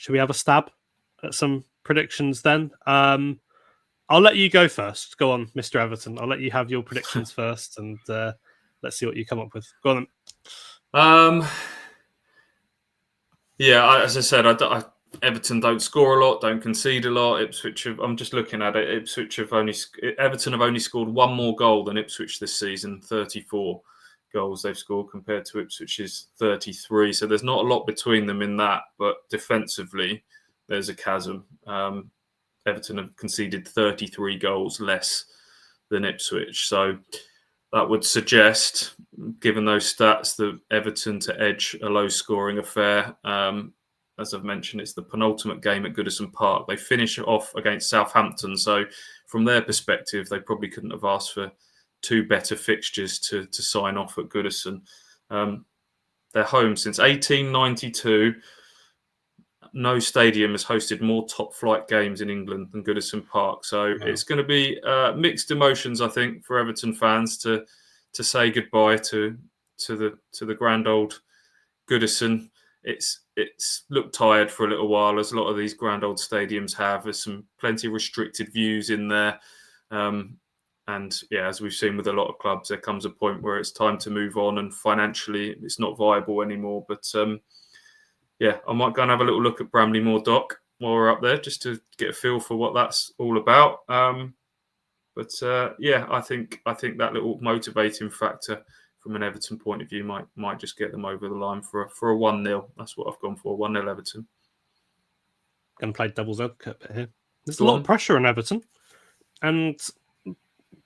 Should we have a stab at some predictions then? I'll let you go first. Go on, Mr. Everton. I'll let you have your predictions first, and let's see what you come up with. Go on. As I said, Everton don't score a lot, don't concede a lot. I'm just looking at it. Everton have only scored one more goal than Ipswich this season. 34 goals they've scored compared to Ipswich's 33. So there's not a lot between them in that. But defensively, there's a chasm. Everton have conceded 33 goals less than Ipswich. So that would suggest, given those stats, that Everton to edge a low-scoring affair. As I've mentioned, it's the penultimate game at Goodison Park. They finish off against Southampton. So from their perspective, they probably couldn't have asked for two better fixtures to sign off at Goodison. They're home since 1892. No stadium has hosted more top-flight games in England than Goodison Park. So It's going to be mixed emotions, I think, for Everton fans to say goodbye to the grand old Goodison. It's looked tired for a little while, as a lot of these grand old stadiums have. There's plenty of restricted views in there. As we've seen with a lot of clubs, there comes a point where it's time to move on, and financially it's not viable anymore. But I might go and have a little look at Bramley Moor Dock while we're up there, just to get a feel for what that's all about. I think that little motivating factor from an Everton point of view might just get them over the line for a 1-0. That's what I've gone for, 1-0 Everton. Going to play devil's advocate here. There's a lot of pressure on Everton, and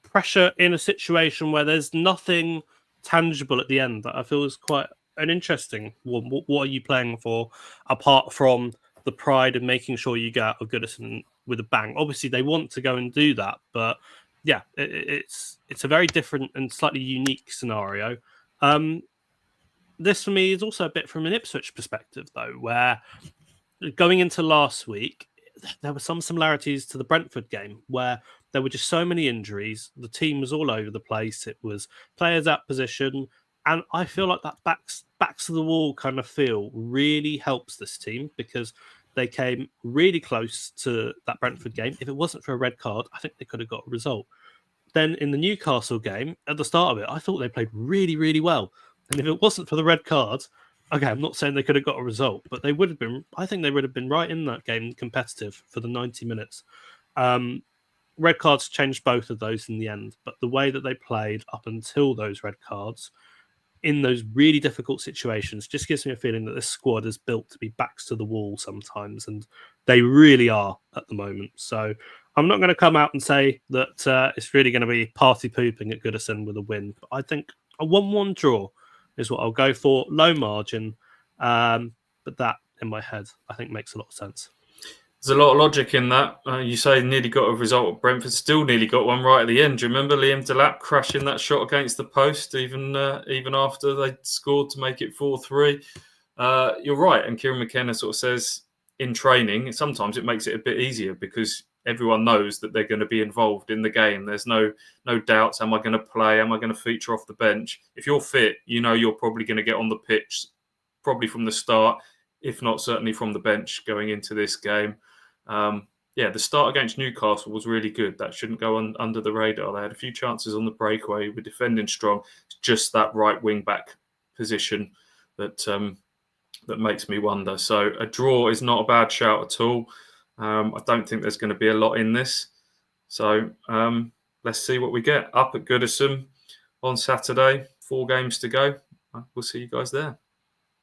pressure in a situation where there's nothing tangible at the end that I feel is quite an interesting one. What are you playing for, apart from the pride of making sure you get out of Goodison with a bang? Obviously, they want to go and do that, but yeah, it's a very different and slightly unique scenario. This for me is also a bit from an Ipswich perspective, though, where going into last week, there were some similarities to the Brentford game where there were just so many injuries. The team was all over the place. It was players out position. And I feel like that backs to the wall kind of feel really helps this team, because they came really close to that Brentford game. If it wasn't for a red card, I think they could have got a result. Then in the Newcastle game, at the start of it, I thought they played really, really well. And if it wasn't for the red card, okay, I'm not saying they could have got a result, but they would have been, I think they would have been right in that game, competitive for the 90 minutes. Red cards changed both of those in the end, but the way that they played up until those red cards in those really difficult situations just gives me a feeling that this squad is built to be backs to the wall sometimes, and they really are at the moment. So I'm not going to come out and say that it's really going to be party pooping at Goodison with a win. But I think a 1-1 draw is what I'll go for. Low margin, but that in my head I think makes a lot of sense. There's a lot of logic in that. You say nearly got a result at Brentford, still nearly got one right at the end. Do you remember Liam Delap crashing that shot against the post, even after they scored to make it 4-3? You're right. And Kieran McKenna sort of says in training, sometimes it makes it a bit easier because everyone knows that they're going to be involved in the game. There's no doubts. Am I going to play? Am I going to feature off the bench? If you're fit, you know you're probably going to get on the pitch, probably from the start, if not certainly from the bench going into this game. The start against Newcastle was really good. That shouldn't go under the radar. They had a few chances on the breakaway. We're defending strong. It's just that right wing back position that makes me wonder. So a draw is not a bad shout at all. I don't think there's going to be a lot in this. So let's see what we get up at Goodison on Saturday. 4 games to go. We'll see you guys there.